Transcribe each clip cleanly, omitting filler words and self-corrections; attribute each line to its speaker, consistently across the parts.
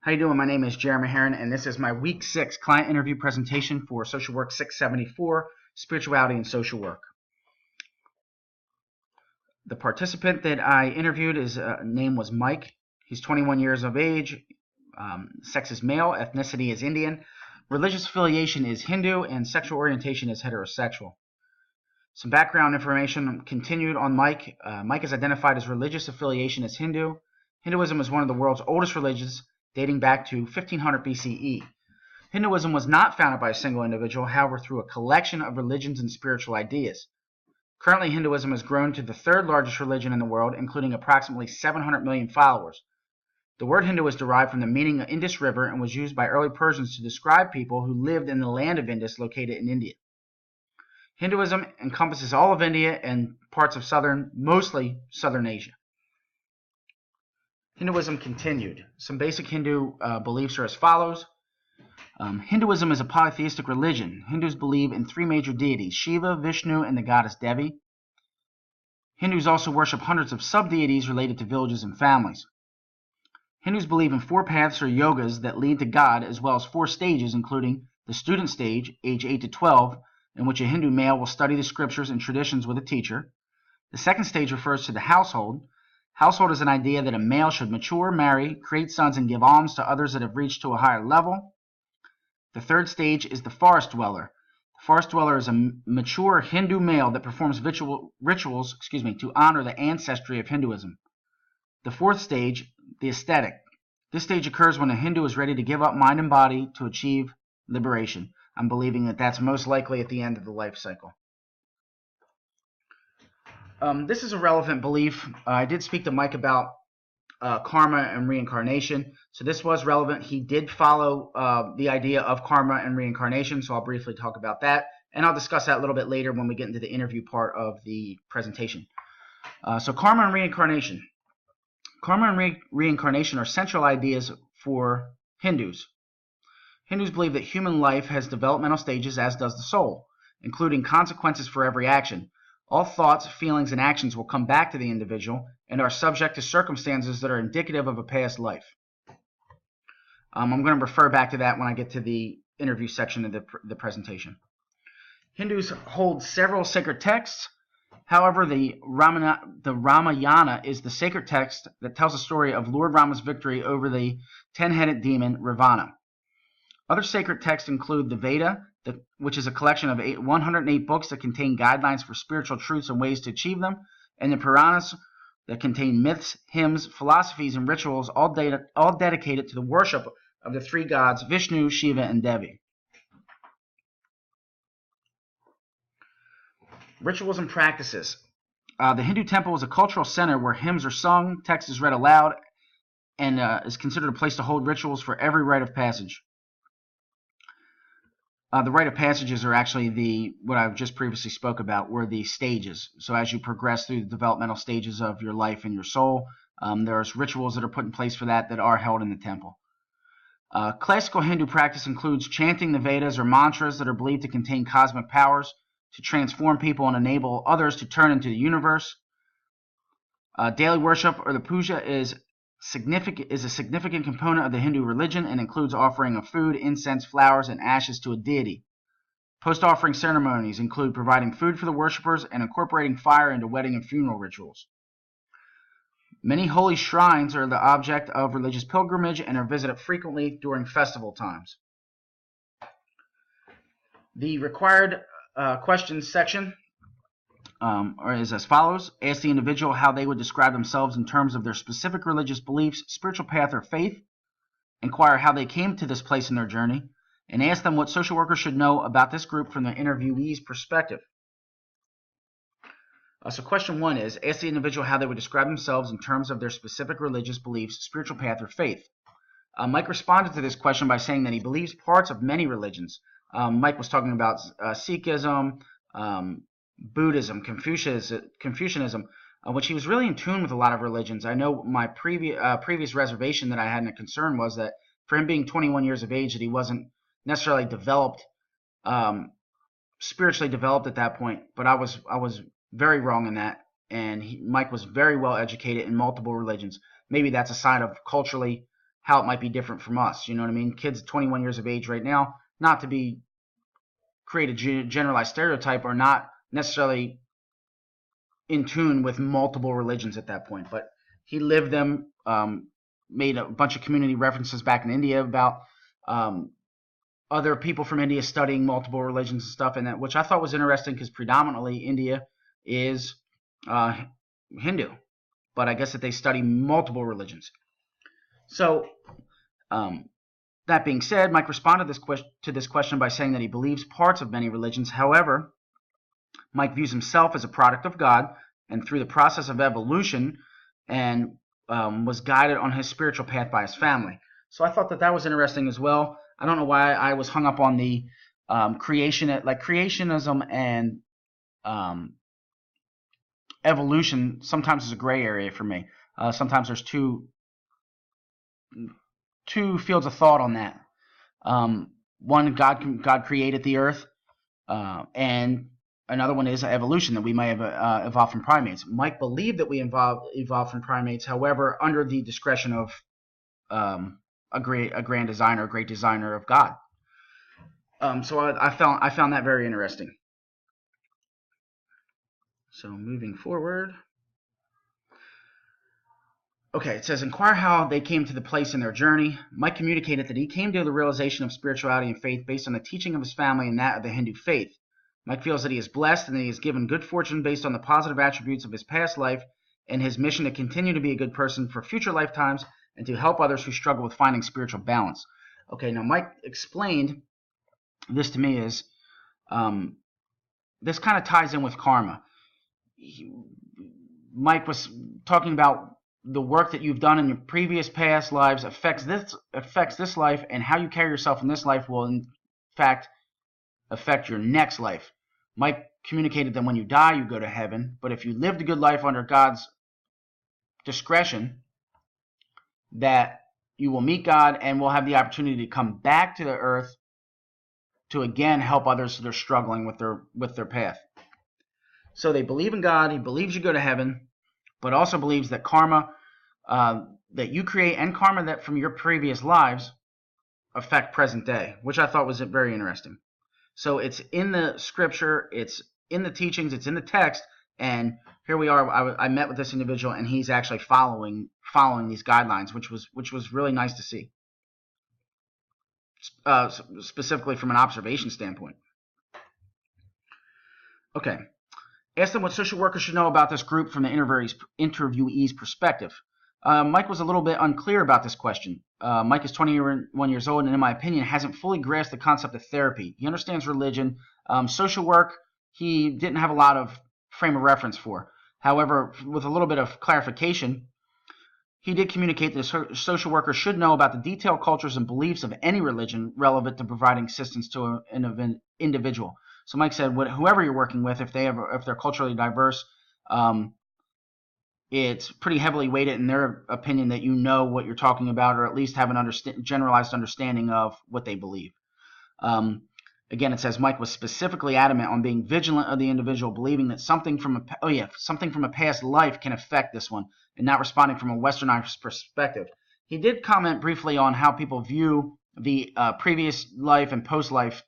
Speaker 1: How you doing? My name is Jeremy Herron, and this is my Week 6 client interview presentation for Social Work 674, Spirituality and Social Work. The participant that I interviewed, his name was Mike. He's 21 years of age, sex is male, ethnicity is Indian, religious affiliation is Hindu, and sexual orientation is heterosexual. Some background information continued on Mike. Mike is identified as religious affiliation as Hindu. Hinduism is one of the world's oldest religions, dating back to 1500 BCE. Hinduism was not founded by a single individual, however, through a collection of religions and spiritual ideas. Currently, Hinduism has grown to the third largest religion in the world, including approximately 700 million followers. The word Hindu is derived from the meaning of Indus River and was used by early Persians to describe people who lived in the land of Indus located in India. Hinduism encompasses all of India and parts of mostly southern Asia. Hinduism continued. Some basic Hindu beliefs are as follows. Hinduism is a polytheistic religion. Hindus believe in three major deities, Shiva, Vishnu, and the goddess Devi. Hindus also worship hundreds of sub-deities related to villages and families. Hindus believe in four paths or yogas that lead to God, as well as four stages, including the student stage, age 8 to 12, in which a Hindu male will study the scriptures and traditions with a teacher. The second stage refers to the household. Household is an idea that a male should mature, marry, create sons, and give alms to others that have reached to a higher level. The third stage is the forest dweller. The forest dweller is a mature Hindu male that performs rituals to honor the ancestry of Hinduism. The fourth stage, the ascetic. This stage occurs when a Hindu is ready to give up mind and body to achieve liberation. I'm believing that that's most likely at the end of the life cycle. This is a relevant belief. I did speak to Mike about karma and reincarnation, so this was relevant. He did follow the idea of karma and reincarnation, so I'll briefly talk about that, and I'll discuss that a little bit later when we get into the interview part of the presentation. So karma and reincarnation. Karma and reincarnation are central ideas for Hindus. Hindus believe that human life has developmental stages, as does the soul, including consequences for every action. All thoughts, feelings, and actions will come back to the individual and are subject to circumstances that are indicative of a past life. I'm going to refer back to that when I get to the interview section of the presentation. Hindus hold several sacred texts. However, the Ramayana is the sacred text that tells the story of Lord Rama's victory over the 10-headed demon Ravana. Other sacred texts include the Veda, which is a collection of 108 books that contain guidelines for spiritual truths and ways to achieve them, and the Puranas that contain myths, hymns, philosophies, and rituals, all dedicated to the worship of the three gods, Vishnu, Shiva, and Devi. Rituals and practices. The Hindu temple is a cultural center where hymns are sung, text is read aloud, and is considered a place to hold rituals for every rite of passage. The rite of passages are actually what I just previously spoke about, were the stages. So as you progress through the developmental stages of your life and your soul, there's rituals that are put in place for that are held in the temple. Classical Hindu practice includes chanting the Vedas or mantras that are believed to contain cosmic powers to transform people and enable others to turn into the universe. Daily worship, or the puja, is a significant component of the Hindu religion and includes offering of food, incense, flowers, and ashes to a deity. Post-offering ceremonies include providing food for the worshippers and incorporating fire into wedding and funeral rituals. Many holy shrines are the object of religious pilgrimage and are visited frequently during festival times. The required questions section is as follows. Ask the individual how they would describe themselves in terms of their specific religious beliefs, spiritual path, or faith. Inquire how they came to this place in their journey, and ask them what social workers should know about this group from the interviewee's perspective. So question 1 is, ask the individual how they would describe themselves in terms of their specific religious beliefs, spiritual path, or faith. Mike responded to this question by saying that he believes parts of many religions. Mike was talking about Sikhism, Buddhism, Confucianism, which he was really in tune with a lot of religions. I know my previous reservation that I had and a concern was that for him being 21 years of age, that he wasn't necessarily spiritually developed at that point. But I was very wrong in that, and Mike was very well educated in multiple religions. Maybe that's a sign of culturally how it might be different from us. You know what I mean? Kids 21 years of age right now, not to be create a generalized stereotype, are not necessarily in tune with multiple religions at that point. But he lived them, made a bunch of community references back in India about other people from India studying multiple religions and stuff, and that, which I thought was interesting because predominantly India is Hindu, but I guess that they study multiple religions. So that being said, Mike responded to this question by saying that he believes parts of many religions. However, Mike views himself as a product of God, and through the process of evolution, and was guided on his spiritual path by his family. So I thought that was interesting as well. I don't know why I was hung up on the creationism and evolution. Sometimes is a gray area for me. Sometimes there's two fields of thought on that. One, God created the earth, and another one is evolution, that we may have evolved from primates. Mike believed that we evolved from primates, however, under the discretion of a grand designer, a great designer of God. So I found that very interesting. So moving forward. Okay, it says, inquire how they came to the place in their journey. Mike communicated that he came to the realization of spirituality and faith based on the teaching of his family and that of the Hindu faith. Mike feels that he is blessed and that he is given good fortune based on the positive attributes of his past life and his mission to continue to be a good person for future lifetimes and to help others who struggle with finding spiritual balance. Okay, now Mike explained this to me as this kind of ties in with karma. Mike was talking about the work that you've done in your previous past lives affects this life, and how you carry yourself in this life will in fact affect your next life. Mike communicated that when you die, you go to heaven, but if you lived a good life under God's discretion, that you will meet God and will have the opportunity to come back to the earth to again help others that are struggling with their path. So they believe in God. He believes you go to heaven, but also believes that karma that you create and karma that from your previous lives affect present day, which I thought was very interesting. So it's in the scripture, it's in the teachings, it's in the text, and here we are. I met with this individual, and he's actually following these guidelines, which was really nice to see, specifically from an observation standpoint. Okay. Ask them what social workers should know about this group from the interviewee's perspective. Mike was a little bit unclear about this question. Mike is 21 years old and, in my opinion, hasn't fully grasped the concept of therapy. He understands religion. Social work, he didn't have a lot of frame of reference for. However, with a little bit of clarification, he did communicate that social workers should know about the detailed cultures and beliefs of any religion relevant to providing assistance to an individual. So Mike said, whoever you're working with, if they're culturally diverse, it's pretty heavily weighted in their opinion that you know what you're talking about, or at least have an generalized understanding of what they believe. Again, it says Mike was specifically adamant on being vigilant of the individual, believing that something from a past life can affect this one, and not responding from a westernized perspective. He did comment briefly on how people view the previous life and post-life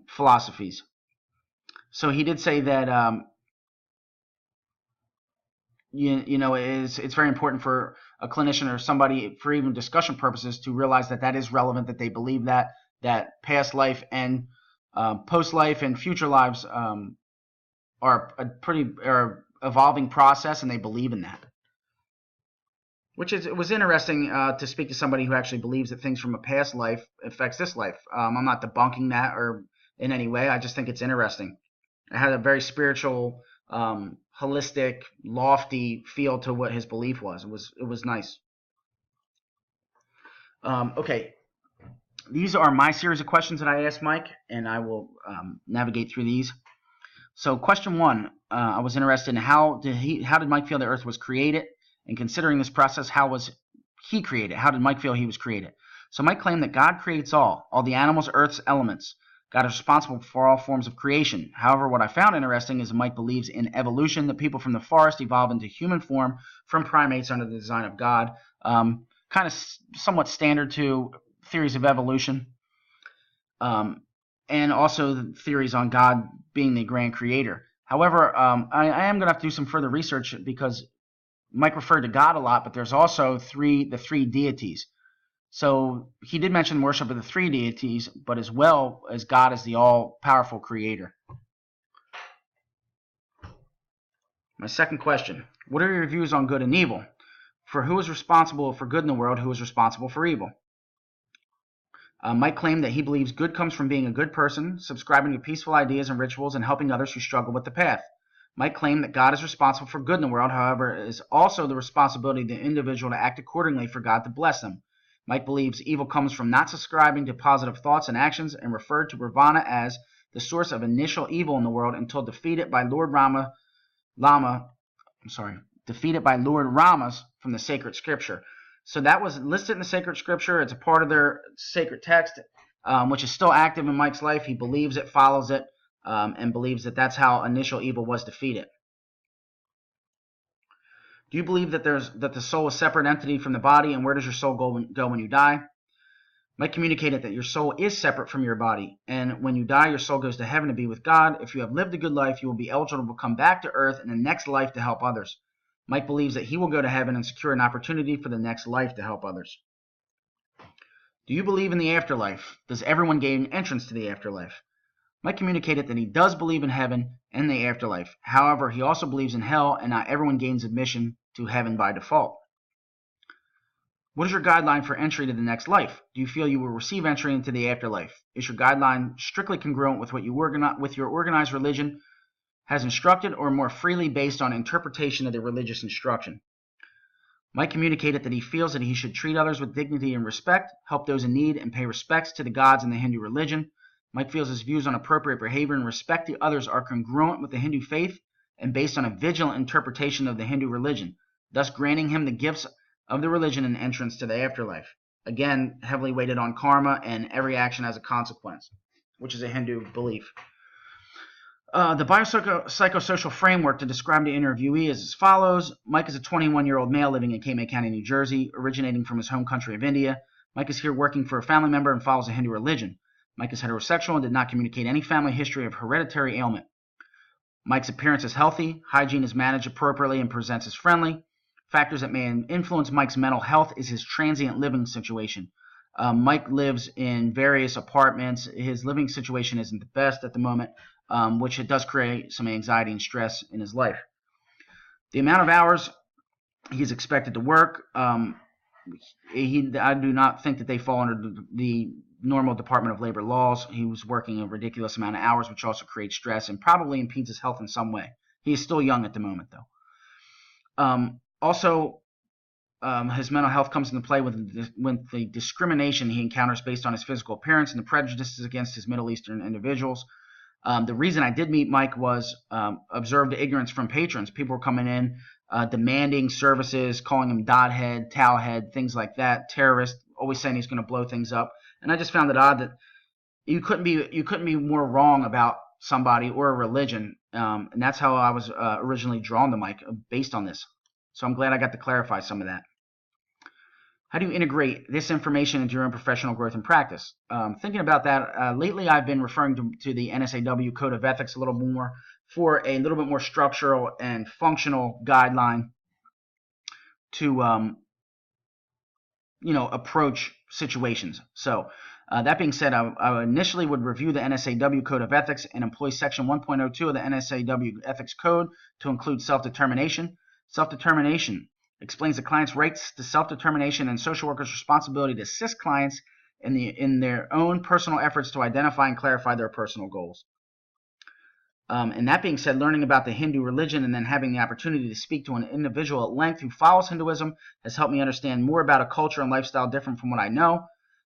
Speaker 1: philosophies. So he did say that it's very important for a clinician or somebody, for even discussion purposes, to realize that is relevant, that they believe that past life and post-life and future lives are a evolving process, and they believe in that. It was interesting to speak to somebody who actually believes that things from a past life affects this life. I'm not debunking that or in any way. I just think it's interesting. It had a very spiritual, holistic, lofty feel to what his belief was. It was nice. Okay, these are my series of questions that I asked Mike, and I will navigate through these. So question 1, I was interested in how did Mike feel the Earth was created? And considering this process, how was he created? How did Mike feel he was created? So Mike claimed that God creates all the animals, Earth's elements. God is responsible for all forms of creation. However, what I found interesting is that Mike believes in evolution, that people from the forest evolve into human form from primates under the design of God. kind of somewhat standard to theories of evolution, and also the theories on God being the grand creator. However, I am going to have to do some further research because Mike referred to God a lot, but there's also the three deities. So he did mention worship of the three deities, but as well as God as the all-powerful creator. My second question, what are your views on good and evil? For who is responsible for good in the world, who is responsible for evil? Mike claimed that he believes good comes from being a good person, subscribing to peaceful ideas and rituals, and helping others who struggle with the path. Mike claimed that God is responsible for good in the world, however, it is also the responsibility of the individual to act accordingly for God to bless them. Mike believes evil comes from not subscribing to positive thoughts and actions, and referred to Ravana as the source of initial evil in the world until defeated by Lord Ramas from the sacred scripture. So that was listed in the sacred scripture. It's a part of their sacred text, which is still active in Mike's life. He believes it, follows it, and believes that that's how initial evil was defeated. Do you believe that the soul is a separate entity from the body, and where does your soul go when you die? Mike communicated that your soul is separate from your body, and when you die, your soul goes to heaven to be with God. If you have lived a good life, you will be eligible to come back to earth in the next life to help others. Mike believes that he will go to heaven and secure an opportunity for the next life to help others. Do you believe in the afterlife? Does everyone gain entrance to the afterlife? Mike communicated that he does believe in heaven and the afterlife. However, he also believes in hell, and not everyone gains admission to heaven by default. What is your guideline for entry to the next life? Do you feel you will receive entry into the afterlife? Is your guideline strictly congruent with what your organized religion has instructed, or more freely based on interpretation of the religious instruction? Mike communicated that he feels that he should treat others with dignity and respect, help those in need, and pay respects to the gods in the Hindu religion. Mike feels his views on appropriate behavior and respect to others are congruent with the Hindu faith and based on a vigilant interpretation of the Hindu religion, thus granting him the gifts of the religion and entrance to the afterlife. Again, heavily weighted on karma and every action has a consequence, which is a Hindu belief. The biopsychosocial framework to describe the interviewee is as follows. Mike is a 21-year-old male living in Kamen County, New Jersey, originating from his home country of India. Mike is here working for a family member and follows a Hindu religion. Mike is heterosexual and did not communicate any family history of hereditary ailment. Mike's appearance is healthy, hygiene is managed appropriately, and presents as friendly. Factors that may influence Mike's mental health is his transient living situation. Mike lives in various apartments. His living situation isn't the best at the moment, which it does create some anxiety and stress in his life. The amount of hours he's expected to work, I do not think that they fall under the normal Department of Labor laws. He was working a ridiculous amount of hours, which also creates stress and probably impedes his health in some way. He is still young at the moment, though. His mental health comes into play with the discrimination he encounters based on his physical appearance and the prejudices against his Middle Eastern individuals. The reason I did meet Mike was observed ignorance from patrons. People were coming in demanding services, calling him Dodhead, Towelhead, things like that, terrorist, always saying he's going to blow things up. And I just found it odd that you couldn't be more wrong about somebody or a religion, and that's how I was originally drawn to Mike, based on this. So I'm glad I got to clarify some of that. How do you integrate this information into your own professional growth and practice? Thinking about that, lately I've been referring to the NSAW Code of Ethics a little more for a little bit more structural and functional guideline to approach situations. So that being said, I initially would review the NSAW Code of Ethics and employ Section 1.02 of the NSAW Ethics Code to include self-determination. Self-determination explains the client's rights to self-determination and social workers' responsibility to assist clients in their own personal efforts to identify and clarify their personal goals. And that being said, learning about the Hindu religion and then having the opportunity to speak to an individual at length who follows Hinduism has helped me understand more about a culture and lifestyle different from what I know.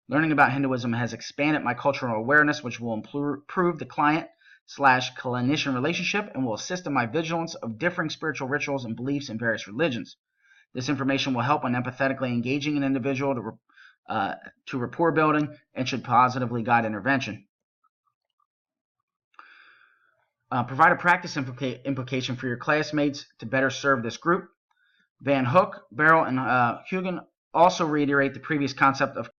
Speaker 1: Learning about Hinduism has expanded my cultural awareness, which will improve the client/clinician relationship and will assist in my vigilance of differing spiritual rituals and beliefs in various religions. This information will help when empathetically engaging an individual to rapport building and should positively guide intervention. Provide a practice implication for your classmates to better serve this group. Van Hook, Barrel, and Hugen also reiterate the previous concept of